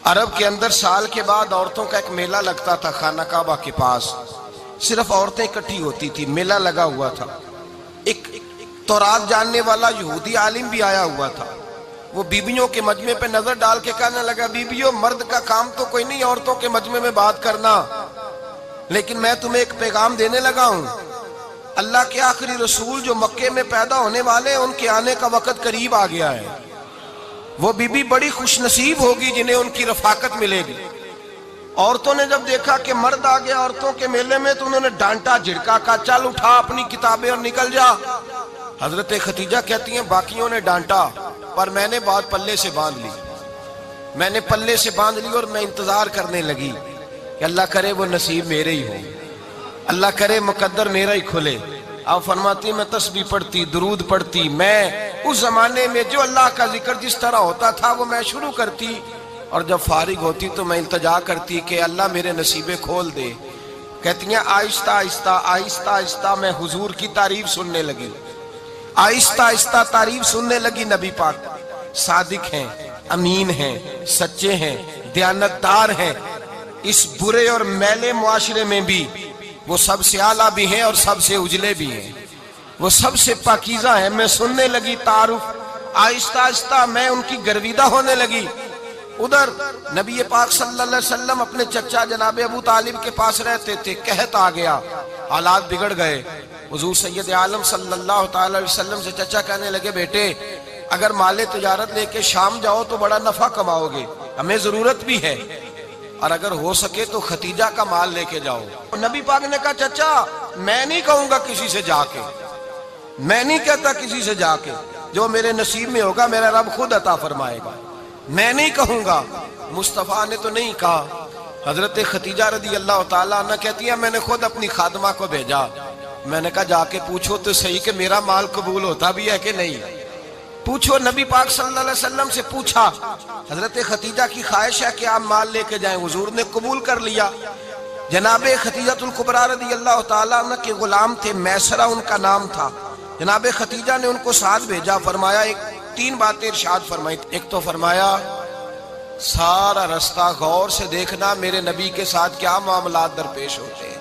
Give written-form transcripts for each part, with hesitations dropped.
عرب کے اندر سال کے بعد عورتوں کا ایک میلہ لگتا تھا خانہ کعبہ کے پاس، صرف عورتیں اکٹھی ہوتی تھی، میلہ لگا ہوا تھا۔ ایک تورات جاننے والا یہودی عالم بھی آیا ہوا تھا، وہ بیویوں کے مجمع پہ نظر ڈال کے کہنے لگا، بیویوں مرد کا کام تو کوئی نہیں عورتوں کے مجمع میں بات کرنا، لیکن میں تمہیں ایک پیغام دینے لگا ہوں، اللہ کے آخری رسول جو مکے میں پیدا ہونے والے ان کے آنے کا وقت قریب آ گیا ہے۔ وہ بی بی بڑی خوش نصیب ہوگی جنہیں ان کی رفاقت ملے گی۔ عورتوں نے جب دیکھا کہ مرد آ گیا عورتوں کے میلے میں تو انہوں نے ڈانٹا جھڑکا، کہا چل اٹھا اپنی کتابیں اور نکل جا۔ حضرت خدیجہ کہتی ہیں باقیوں نے ڈانٹا پر میں نے بات پلے سے باندھ لی، میں نے پلے سے باندھ لی اور میں انتظار کرنے لگی کہ اللہ کرے وہ نصیب میرے ہی ہو، اللہ کرے مقدر میرا ہی کھلے۔ آپ فرماتی میں تسبیح پڑھتی، درود پڑھتی، میں اس زمانے میں جو اللہ کا ذکر جس طرح ہوتا تھا وہ میں شروع کرتی، اور جب فارغ ہوتی تو میں التجا کرتی کہ اللہ میرے نصیبے کھول دے۔ کہتی ہیں آہستہ آہستہ آہستہ آہستہ میں حضور کی تعریف سننے لگی، آہستہ آہستہ تعریف سننے لگی۔ نبی پاک صادق ہیں، امین ہیں، سچے ہیں، دیانتدار ہیں، اس برے اور میلے معاشرے میں بھی وہ سب سے اعلیٰ بھی ہیں اور سب سے اجلے بھی ہیں، وہ سب سے پاکیزہ ہیں۔ میں سننے لگی تعارف، آہستہ آہستہ میں ان کی گرویدہ ہونے لگی۔ ادھر نبی پاک صلی اللہ علیہ وسلم اپنے چچا جناب ابو طالب کے پاس رہتے تھے، قحط آ گیا، حالات بگڑ گئے۔ حضور سید عالم صلی اللہ تعالی علیہ وسلم سے چچا کہنے لگے بیٹے اگر مال تجارت لے کے شام جاؤ تو بڑا نفع کماؤ گے، ہمیں ضرورت بھی ہے، اور اگر ہو سکے تو ختیجہ کا مال لے کے جاؤ۔ نبی پاک نے کہا چچا میں نہیں کہوں گا کسی سے جا کے، میں نہیں کہتا کسی سے جا کے، جو میرے نصیب میں ہوگا میرا رب خود عطا فرمائے گا، میں نہیں کہوں گا۔ مصطفیٰ نے تو نہیں کہا۔ حضرت خدیجہ رضی اللہ تعالیٰ عنہ کہتی ہیں میں نے خود اپنی خادمہ کو بھیجا، میں نے کہا جا کے پوچھو تو صحیح کہ میرا مال قبول ہوتا بھی ہے کہ نہیں، پوچھو۔ نبی پاک صلی اللہ علیہ وسلم سے پوچھا، حضرت خدیجہ کی خواہش ہے کہ آپ مال لے کے جائیں، حضور نے قبول کر لیا۔ جناب خدیجہ الکبریٰ رضی اللہ تعالیٰ عنہ کے غلام تھے، میسرہ ان کا نام تھا، جناب خدیجہ نے ان کو ساتھ بھیجا، فرمایا تین باتیں ارشاد فرمائی۔ ایک تو فرمایا سارا رستہ غور سے دیکھنا میرے نبی کے ساتھ کیا معاملات درپیش ہوتے ہیں،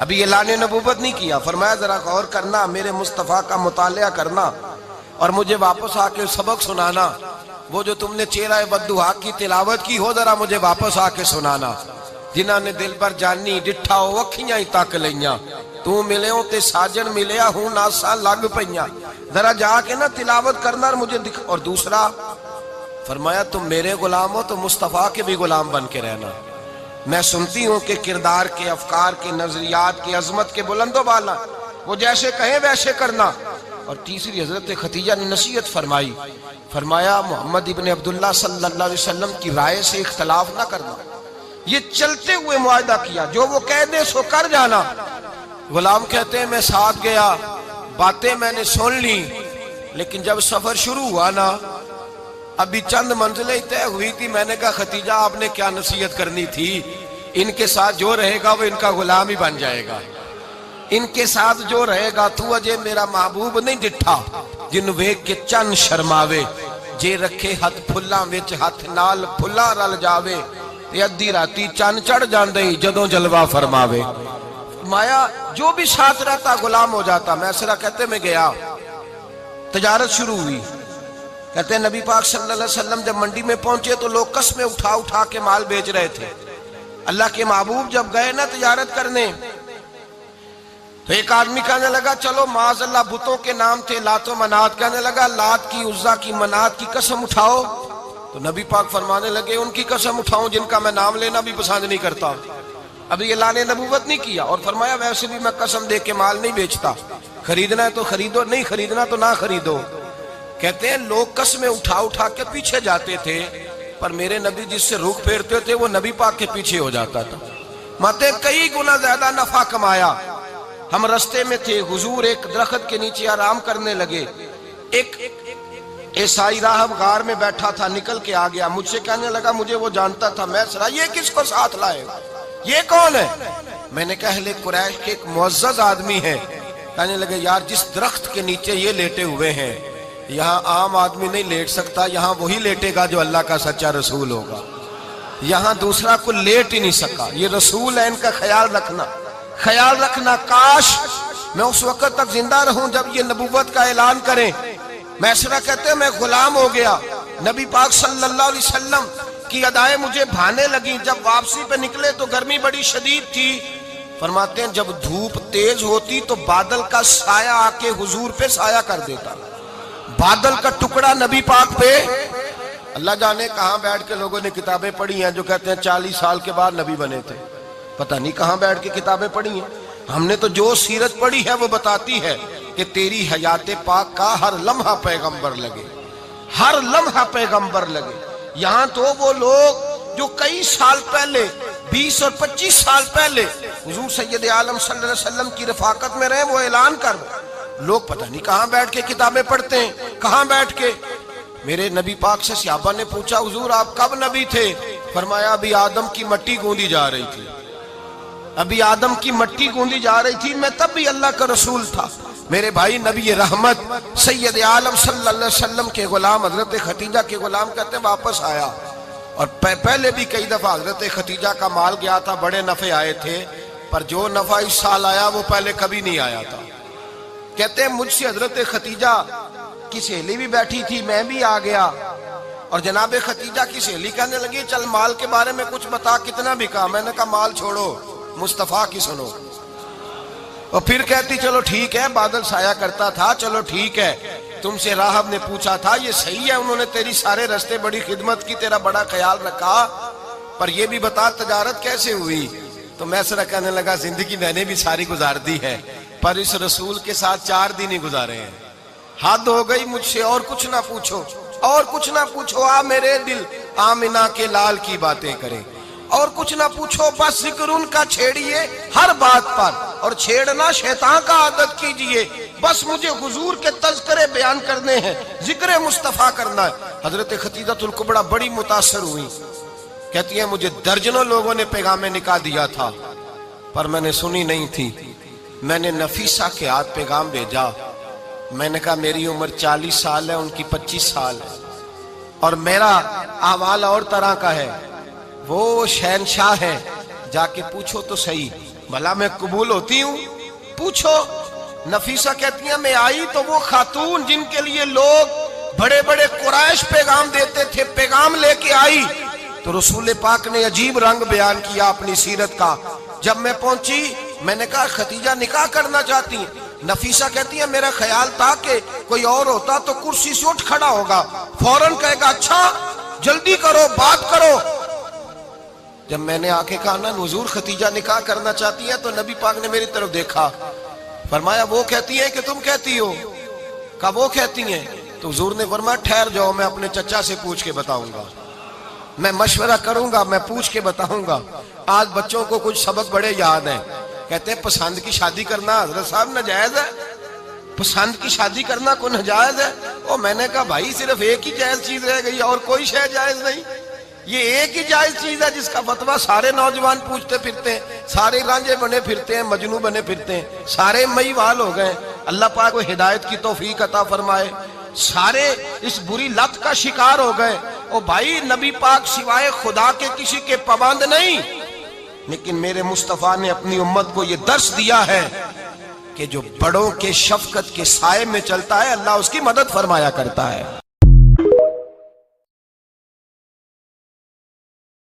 ابھی اعلان نبوت نہیں کیا، فرمایا ذرا غور کرنا، میرے مصطفیٰ کا مطالعہ کرنا اور مجھے واپس آ کے سبق سنانا، وہ جو تم نے چہرہ بددعا کی تلاوت کی ہو ذرا مجھے واپس آ کے سنانا۔ جنہاں نے دل پر جانی ڈٹھا ہو وکھیاں ہی تک لیاں، تو ملے ہوں تے ساجن ملیا ہوں ناساں لگ پئیاں، ذرا جا کے نا تلاوت کرنا اور مجھے دکھ۔ اور دوسرا فرمایا تم میرے غلام ہو تو مصطفیٰ کے بھی غلام بن کے رہنا، میں سنتی ہوں کہ کردار کے، افکار کے، نظریات کے، عظمت کے بلند و بالا، وہ جیسے کہیں ویسے کرنا۔ اور تیسری حضرت خدیجہ نے نصیحت فرمائی، فرمایا محمد ابن عبداللہ صلی اللہ علیہ وسلم کی رائے سے اختلاف نہ کرنا، یہ چلتے ہوئے معاہدہ کیا، جو وہ کہہ دے سو کر جانا۔ غلام کہتے ہیں میں ساتھ گیا، باتیں میں نے سن لی، لیکن جب سفر شروع ہوا نا ابھی چند منزلیں طے ہوئی تھی، میں نے کہا خدیجہ آپ نے کیا نصیحت کرنی تھی، ان کے ساتھ جو رہے گا وہ ان کا غلام ہی بن جائے گا، ان کے ساتھ جو رہے گا تو اجے میرا محبوب نہیں ڈٹھا جن ویکھ کے چن شرماوے، جے رکھے ہاتھ پھلاں وچ ہاتھ نال پھلا رل جاوے، تے ادھی راتی چن چڑھ جاندے جدوں جلوہ فرماوے۔ فرمایا جو بھی ساتھ رہتا غلام ہو جاتا۔ میسرہ کہتے میں گیا، تجارت شروع ہوئی، کہتے ہیں نبی پاک صلی اللہ علیہ وسلم جب منڈی میں پہنچے تو لوگ قسمیں اٹھا اٹھا کے مال بیچ رہے تھے۔ اللہ کے محبوب جب گئے نا تجارت کرنے تو ایک آدمی کہنے لگا چلو معاذ اللہ بتوں کے نام تھے لات و منات، کہنے لگا لات کی، عزا کی، منات کی قسم اٹھاؤ، تو نبی پاک فرمانے لگے ان کی قسم اٹھاؤں جن کا میں نام لینا بھی پسند نہیں کرتا، ابھی اعلان نبوت نہیں کیا، اور فرمایا ویسے بھی میں قسم دے کے مال نہیں بیچتا، خریدنا ہے تو خریدو، نہیں خریدنا تو نہ خریدو۔ کہتے ہیں لوگ قسمیں اٹھا اٹھا کے پیچھے جاتے تھے، پر میرے نبی جس سے رخ پھیرتے تھے وہ نبی پاک کے پیچھے ہو جاتا تھا۔ ماتے کئی گنا زیادہ نفع کمایا۔ ہم رستے میں تھے، حضور ایک درخت کے نیچے آرام کرنے لگے، ایک عیسائی راہب غار میں بیٹھا تھا، نکل کے آ گیا، مجھ سے کہنے لگا مجھے وہ جانتا تھا، میں سرا یہ کس کو ساتھ لائے گا، یہ کون ہے؟ میں نے کہا اہل قریش کے ایک معزز آدمی ہے۔ کہنے لگے یار جس درخت کے نیچے یہ لیٹے ہوئے ہیں یہاں عام آدمی نہیں لیٹ سکتا، یہاں وہی لیٹے گا جو اللہ کا سچا رسول ہوگا۔ یہاں دوسرا کو لیٹ ہی نہیں سکا. یہ رسول ہے، ان کا خیال رکھنا. کاش میں اس وقت تک زندہ رہوں جب یہ نبوت کا اعلان کریں. میسرہ کہتے ہیں میں غلام ہو گیا. نبی پاک صلی اللہ علیہ وسلم کی ادائیں مجھے بھانے لگیں. جب واپسی پہ نکلے تو گرمی بڑی شدید تھی. فرماتے ہیں جب دھوپ تیز ہوتی تو بادل کا سایہ آ کے حضور پہ سایہ کر دیتا. بادل کا ٹکڑا نبی پاک پہ. اللہ جانے کہاں بیٹھ کے لوگوں نے کتابیں پڑھی ہیں جو کہتے ہیں 40 سال کے بعد نبی بنے تھے. پتہ نہیں کہاں بیٹھ کے کتابیں پڑھی ہیں. ہم نے تو جو سیرت پڑھی ہے وہ بتاتی ہے کہ تیری حیات پاک کا ہر لمحہ پیغمبر لگے، ہر لمحہ پیغمبر لگے. یہاں تو وہ لوگ جو کئی سال پہلے 20 اور 25 سال پہلے حضور سید عالم صلی اللہ علیہ وسلم کی رفاقت میں رہے، وہ اعلان کر لوگ پتہ نہیں کہاں بیٹھ کے کتابیں پڑھتے ہیں، کہاں بیٹھ کے. میرے نبی پاک سے صحابہ نے پوچھا حضور آپ کب نبی تھے؟ فرمایا ابھی آدم کی مٹی گوندی جا رہی تھی، ابھی آدم کی مٹی گوندی جا رہی تھی، میں تب بھی اللہ کا رسول تھا. میرے بھائی نبی رحمت سید عالم صلی اللہ علیہ وسلم کے غلام حضرت ختیجہ کے غلام کہتے ہیں واپس آیا. اور پہلے بھی کئی دفعہ حضرت ختیجہ کا مال گیا تھا، بڑے نفع آئے تھے، پر جو نفع اس سال آیا وہ پہلے کبھی نہیں آیا تھا. کہتے ہیں مجھ سے حضرت ختیجہ کی سہیلی بھی بیٹھی تھی، میں بھی آ گیا. اور جناب ختیجہ کی سہیلی کہنے لگی چل مال کے بارے میں کچھ بتا، کتنا بکا؟ میں نے کہا مال چھوڑو، مصطفیٰ کی سنو. اور پھر کہتی چلو ٹھیک ہے، بادل سایہ کرتا تھا، چلو ٹھیک ہے. تم سے راہب نے پوچھا تھا یہ صحیح ہے، انہوں نے تیری سارے رستے بڑی خدمت کی، تیرا بڑا خیال رکھا، پر یہ بھی بتا تجارت کیسے ہوئی؟ تو میسرہ کہنے لگا زندگی میں نے بھی ساری گزار دی ہے، پر اس رسول کے ساتھ 4 دن ہی گزارے ہیں. حد ہو گئی مجھ سے، اور کچھ نہ پوچھو، اور کچھ نہ پوچھو. آ میرے دل آمنہ کے لال کی باتیں کریں، اور کچھ نہ پوچھو، بس ذکر ان کا چھیڑیے ہر بات پر، اور چھیڑنا شیطان کا عادت کیجئے. بس مجھے حضور کے تذکرے بیان کرنے ہیں، ذکر مصطفیٰ کرنا ہے. حضرت ختیجہ الکبریٰ بڑی متاثر ہوئی. کہتی ہیں مجھے درجنوں لوگوں نے پیغام نکاح دیا تھا، پر میں نے سنی نہیں تھی. میں نے نفیسہ کے ہاتھ پیغام بھیجا. میں نے کہا میری عمر 40 سال ہے، ان کی 25 سال ہے، اور میرا احوال اور طرح کا ہے. وہ شہنشاہ ہے، جا کے پوچھو تو صحیح، بھلا میں قبول ہوتی ہوں؟ پوچھو. نفیسہ کہتی ہیں میں آئی تو وہ خاتون جن کے لیے لوگ بڑے بڑے قریش پیغام دیتے تھے، پیغام لے کے آئی. تو رسول پاک نے عجیب رنگ بیان کیا اپنی سیرت کا. جب میں پہنچی میں نے کہا ختیجہ نکاح کرنا چاہتی ہیں؟ نفیسہ کہتی ہے میرا خیال تھا کہ کوئی اور ہوتا تو کرسی سے اٹھ کھڑا ہوگا، فوراً کہے گا اچھا جلدی کرو بات کرو. جب میں نے آ کے کہا نا حضور ختیجہ نکاح کرنا چاہتی ہے، تو نبی پاک نے میری طرف دیکھا، فرمایا وہ کہتی ہے کہ تم کہتی ہو؟ کہا وہ کہتی ہیں. تو حضور نے فرمایا ٹھہر جاؤ، میں اپنے چچا سے پوچھ کے بتاؤں گا، میں مشورہ کروں گا، میں پوچھ کے بتاؤں گا. آج بچوں کو کچھ سبق بڑے یاد ہیں. کہتے ہیں پسند کی شادی کرنا حضرت صاحب ناجائز ہے؟ پسند کی شادی کرنا کوئی ناجائز ہے؟ اور میں نے کہا بھائی صرف ایک ہی جائز چیز رہ گئی اور کوئی شے جائز نہیں. یہ ایک ہی جائز چیز ہے جس کا فتویٰ سارے نوجوان پوچھتے پھرتے ہیں، سارے رانجے بنے پھرتے ہیں، مجنوں بنے پھرتے ہیں، سارے مئی وال ہو گئے. اللہ پاک کو ہدایت کی توفیق عطا فرمائے. سارے اس بری لت کا شکار ہو گئے. او بھائی نبی پاک سوائے خدا کے کسی کے پابند نہیں، لیکن میرے مصطفیٰ نے اپنی امت کو یہ درس دیا ہے کہ جو بڑوں کے شفقت کے سائے میں چلتا ہے اللہ اس کی مدد فرمایا کرتا ہے.